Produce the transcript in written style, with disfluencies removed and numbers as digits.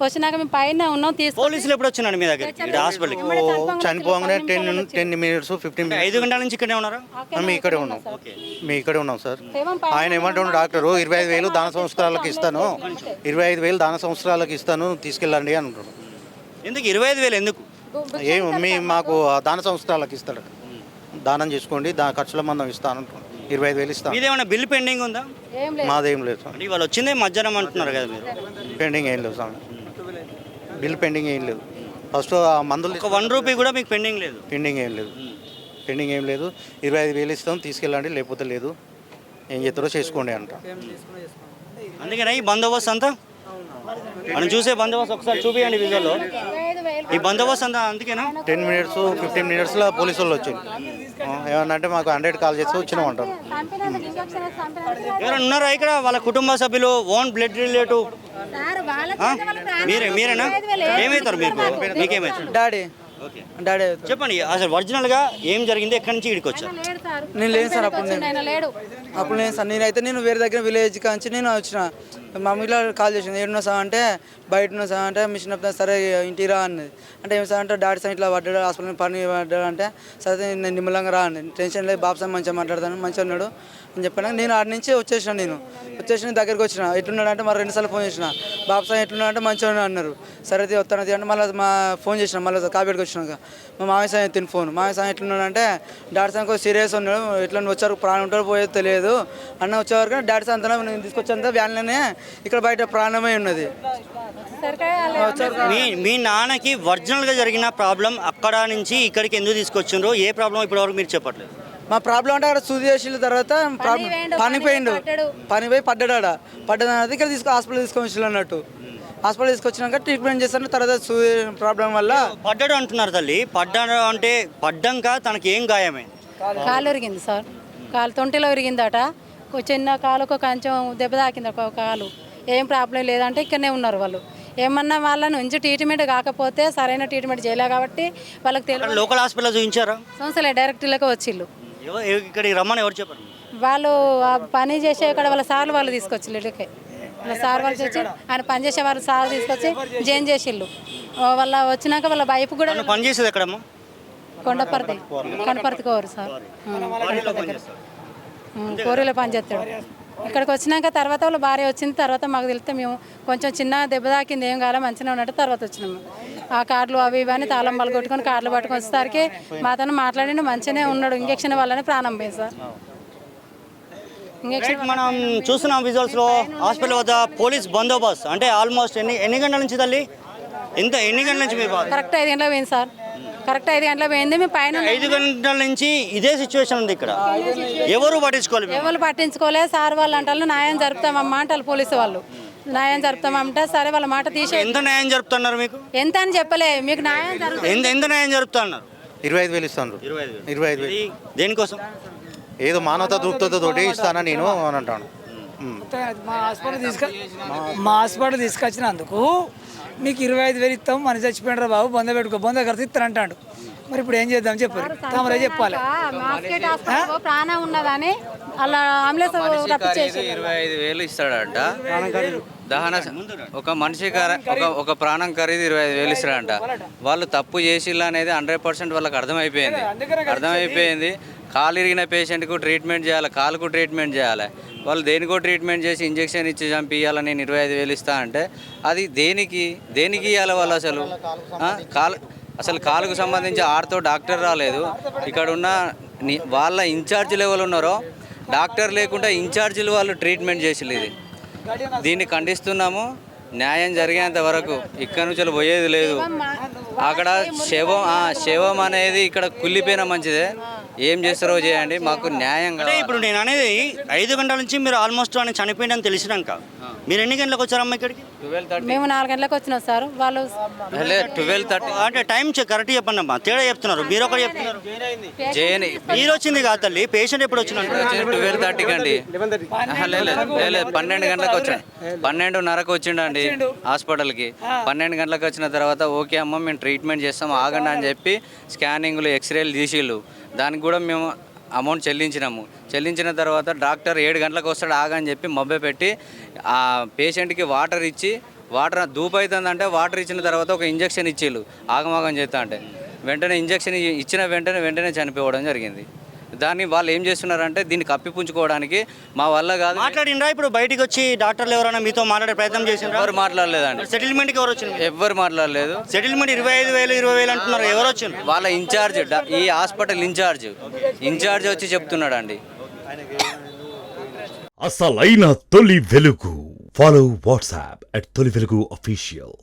వచ్చినాక మేము పైన ఉన్నాం పోలీసులు ఎప్పుడు వచ్చినారు మీ దగ్గర హాస్పిటల్కి? చనిపోగానే 10 minutes 15 minutes 5 గంటల నుంచి ఇక్కడే ఉన్నారా? మేము ఇక్కడే ఉన్నాం. సార్. ఆయన ఏమంటున్నాడు డాక్టరు 25,000 దాన సంవత్సరాలకు ఇస్తాను, 25,000 దాన సంవత్సరాలకు ఇస్తాను, తీసుకెళ్ళండి అని అంటున్నాడు. ఎందుకు 25,000 ఎందుకు? మాకు దాన సంవత్సరాలకు ఇస్తాడు, దానం చేసుకోండి, ఖర్చుల మందం ఇస్తాను అంటున్నాడు. 25,000 ఇస్తాను. మీదేమైనా బిల్ పెండింగ్ ఉందా? మాదేం లేదు సార్. వాళ్ళు వచ్చిందే మధ్యాహ్నం అంటున్నారు కదా మీరు. పెండింగ్ ఏం లేదు సార్, బిల్ పెండింగ్ ఏం లేదు. ఫస్ట్ మందులు ఒక 1 రూపీ కూడా మీకు పెండింగ్ లేదు? పెండింగ్ ఏం లేదు. 25,000 ఇస్తాం, తీసుకెళ్ళండి, లేకపోతే లేదు, ఏం చేస్తారో చేసుకోండి అంట. అందుకనే ఈ బందోబస్తు అంతా మనం చూసే బందోబస్తు ఒకసారి చూపించండి విజువల్లో. ఈ బందోబస్తు అంతా అందుకేనా? 10 minutes 15 minutes పోలీసు వాళ్ళు వచ్చింది. ఏమన్నా అంటే మాకు 100 కాల్ చేస్తే వచ్చినాం అంటారు. ఎవరైనా ఉన్నారా ఇక్కడ వాళ్ళ కుటుంబ సభ్యులు, ఓన్ బ్లడ్ రిలేటివ్? మీరేనా? ఏమవుతారు మీకేమవుతారు? డాడీ చెప్పండి అసలు ఒరిజినల్ గా ఏం జరిగింది, ఎక్కడి నుంచి ఇక్కడికి వచ్చా? నేను లేను సార్, అప్పుడు లేను సార్. నేను వేరే దగ్గర విలేజ్ కాంచి నేను వచ్చిన. మా మమ్మీలో కాల్ చేసింది, ఏడున్నా సార్ అంటే బయట ఉన్నా సార్ అంటే మిషన్ సరే ఇంటికి రా అన్నది. అంటే ఏమి సార్ అంటే డాడీ సార్ ఇట్లా పడ్డాడు, హాస్పిటల్ పని పడ్డాడు అంటే సరే నేను నిమ్మలంగా రా అన్నది. టెన్షన్ లేదు, బాబు సార్ మంచిగా మాట్లాడతాను, మంచిగా ఉన్నాడు అని చెప్పాను. నేను ఆడ నుంచి వచ్చేసిన దగ్గరికి వచ్చిన. ఎట్లున్నాడు అంటే మరి 2 సార్లు ఫోన్ చేసిన, బాబు సార్ ఎట్లున్నాడు అంటే మంచిగా అన్నారు. సరే వస్తానది అంటే మళ్ళీ ఫోన్ చేసిన, మళ్ళీ కాపీడికి వచ్చినాక మా మామయ్య సార్ ఎత్తిన ఫోన్. మామయ్య సార్ ఎట్లున్నాడు అంటే డాడీ సార్ కొంచెం సీరియస్ ఉన్నాడు, ఎట్లా వచ్చారు ప్రాణం ఉంటారు పోయేది తెలియదు అన్న. వచ్చేవరకు డాడీ సార్ అంతా నేను తీసుకొచ్చేంత వ్యాన్లోనే ఇక్కడ బయట ప్రాణమై ఉన్నది. మీ నాన్నకి ఒరిజినల్గా జరిగిన ప్రాబ్లం అక్కడ నుంచి ఇక్కడికి ఎందుకు తీసుకొచ్చిండ్రు, ఏ ప్రాబ్లం ఇప్పటివరకు మీరు చెప్పట్లేదు? మా ప్రాబ్లం అంటే అక్కడ సూది చేసిన తర్వాత పని పోయి పడ్డాడు. పడ్డది ఇక్కడ హాస్పిటల్ తీసుకొని అన్నట్టు. హాస్పిటల్ తీసుకొచ్చినాక ట్రీట్మెంట్ చేస్తాను. తర్వాత సూది ప్రాబ్లం వల్ల పడ్డాడు అంటున్నారు తల్లి. పడ్డాడు అంటే పడ్డాక తనకి ఏం గాయమైంది? కాలు విరిగింది సార్, కాలు తొంటిలో విరిగిందట. చిన్న కాలుకు కొంచెం దెబ్బ తాకింది ఒక కాలు. ఏం ప్రాబ్లం లేదంటే ఇక్కడనే ఉన్నారు వాళ్ళు. ఏమన్నా వాళ్ళ నుంచి ట్రీట్మెంట్ కాకపోతే సరైన ట్రీట్మెంట్ చేయలే కాబట్టి వాళ్ళకి తెలియదు. లోకల్ హాస్పిటల్ చూపించారా? సంస్థలే డైరెక్ట్లోకి వచ్చిళ్ళు. ఇక్కడికి రమ్మని ఎవరు చెప్పారు? వాళ్ళు పని చేసే ఇక్కడ వాళ్ళ సార్లు వాళ్ళు తీసుకొచ్చిళ్ళు. ఇక్కడికి వాళ్ళ సార్ వాళ్ళు వచ్చి ఆయన పని చేసే వాళ్ళు సార్ తీసుకొచ్చి జాయిన్ చేసిళ్ళు. వాళ్ళ వచ్చినాక వాళ్ళ వైపు కూడా పని చేసేది ఎక్కడమ్మా? కొండపర్తి కోరు సార్, కోరిలో పని చేస్తాడు. ఇక్కడికి వచ్చినాక తర్వాత వాళ్ళ భార్య వచ్చింది. తర్వాత మాకు తెలిస్తే మేము కొంచెం చిన్న దెబ్బ తాకింది, ఏం కాలం మంచిగా ఉన్నట్టు తర్వాత వచ్చినాము. ఆ కార్డులు అవి ఇవన్నీ తాళం బలు కొట్టుకొని కార్డులు పట్టుకొని వచ్చేసరికి మాతో మాట్లాడి మంచిగానే ఉన్నాడు. ఇంజక్షన్ వల్లనే ప్రాణం పోయింది సార్. ఇంజక్షన్ మనం చూస్తున్నాం విజువల్స్లో హాస్పిటల్ వద్ద పోలీస్ బందోబస్తు. అంటే ఆల్మోస్ట్ ఎన్ని గంటల నుంచి తల్లి? ఎన్ని గంటల నుంచి మీరు? కరెక్ట్ 5 గంటలకు పోయింది సార్, కరెక్ట్ 5 గంటలకు పోయింది. మేము పైన 5 గంటల నుంచి ఇదే సిచ్యువేషన్ ఉంది ఇక్కడ. ఎవరు పట్టించుకోలేదు. సార్ వాళ్ళు అంటారు న్యాయం జరుపుతామమ్మా అంటారు పోలీసు వాళ్ళు. న్యాయం జరుపుతామంటే సరే వాళ్ళ మాట తీసే. ఎంత న్యాయం జరుపుతున్నారు మీకు? ఎంత అని చెప్పలే, మీకు న్యాయం జరుగుతుంది. ఎంత న్యాయం జరుపుతున్నారు? 25,000 ఇస్తాను. 25,000 దేనికోసం? ఏదో మానవతా దృక్పథతోటి ఇస్తానా నేను అని అంటాను. మా హాస్పిటల్ తీసుకొచ్చినందుకు మీకు 25,000 ఇస్తాం, మనిషి చచ్చిపోయినరా బాబు, బొంద పెట్టుకో, బొంద కడితే ఇస్తారు అంటాడు. మరి ఇప్పుడు ఏం చేద్దాం చెప్పారు, తమరే చెప్పాలి. ప్రాణం ఉన్నదని అలా అంబులెన్స్ 25,000 ఇస్తాడంట. దహన ఒక మనిషి ఒక ప్రాణం ఖరీదు 25,000 ఇస్తాడంట. వాళ్ళు తప్పు చేసిల్లు అనేది 100% వాళ్ళకి అర్థమైపోయింది. కాలు ఇరిగిన పేషెంట్కు ట్రీట్మెంట్ చేయాలి, కాలుకు ట్రీట్మెంట్ చేయాలి. వాళ్ళు దేనికో ట్రీట్మెంట్ చేసి ఇంజక్షన్ ఇచ్చి చంపియాలని నేను 25,000 ఇస్తా అంటే అది దేనికి ఇవ్వాలి వాళ్ళు? అసలు కాలుకు సంబంధించి ఆర్తో డాక్టర్ రాలేదు. ఇక్కడ ఉన్న వాళ్ళ ఇన్ఛార్జ్ లెవెల్ ఉన్నారో డాక్టర్ లేకుండా ఇన్ఛార్జీలు వాళ్ళు ట్రీట్మెంట్ చేసిల్లు. దీన్ని ఖండిస్తున్నాము. న్యాయం జరిగేంత వరకు ఇక్కడ నుంచి పోయేది లేదు. అక్కడ శవం అనేది ఇక్కడ కుళ్ళిపోయినా మంచిదే, ఏం చేస్తారో చేయండి, మాకు న్యాయంగా. ఇప్పుడు నేను అనేది 5 గంటల నుంచి మీరు ఆల్మోస్ట్ ఆయన చనిపోయిందని తెలిసినాక మీరు ఎన్ని గంటలకు వచ్చారమ్మా ఇక్కడికి? 12:30. మేము 4 గంటలకు వచ్చినాం సార్. వాళ్ళు 12:30 అంటే టైం కరెక్ట్ చెప్పండి అమ్మా, తేడా చెప్తున్నారు. మీరు ఒకటి చెప్తున్నారు. మీరు వచ్చింది కాదు తల్లి, పేషెంట్ ఎప్పుడు వచ్చినారు? 12:30 అండి. లేదు 12 గంటలకు వచ్చాను. 12:30కు వచ్చిండండి హాస్పిటల్కి. 12 గంటలకు వచ్చిన తర్వాత ఓకే అమ్మ మేము ట్రీట్మెంట్ చేస్తాం ఆగండి అని చెప్పి స్కానింగ్లు ఎక్స్రేలు తీసిళ్ళు. దానికి కూడా మేము అమౌంట్ చెల్లించినాము. చెల్లించిన తర్వాత డాక్టర్ 7 గంటలకు వస్తాడు ఆగని చెప్పి మబ్బె పెట్టి ఆ పేషెంట్కి వాటర్ ఇచ్చి వాటర్ దూపైతుందంటే వాటర్ ఇచ్చిన తర్వాత ఒక ఇంజక్షన్ ఇచ్చిళ్ళు ఆగమాగం చేస్తా అంటే వెంటనే ఇంజక్షన్ ఇచ్చిన వెంటనే చనిపోవడం జరిగింది. దాన్ని వాళ్ళు ఏం చేస్తున్నారంటే దీన్ని కప్పిపుంచుకోవడానికి మా వల్ల కాదు. మాట్లాడిండ్రా ఇప్పుడు బయటికి వచ్చి డాక్టర్లు ఎవరైనా మీతో మాట్లాడే ప్రయత్నం చేసిండ్రా? ఎవరు మాట్లాడలేదండి. సెటిల్మెంట్కి ఎవరు వచ్చిండ్రు? ఎవ్వరు మాట్లాడలేదు. సెటిల్మెంట్ 25,000 20,000 అంటున్నారు, ఎవరు వచ్చిండ్రు? వాళ్ళ ఇన్ఛార్జ్ ఈ హాస్పిటల్ ఇన్ఛార్జ్ వచ్చి చెప్తున్నాడు అండి. అసలైన తొలి వెలుగు. ఫాలో వాట్సాప్ @తొలి వెలుగు official.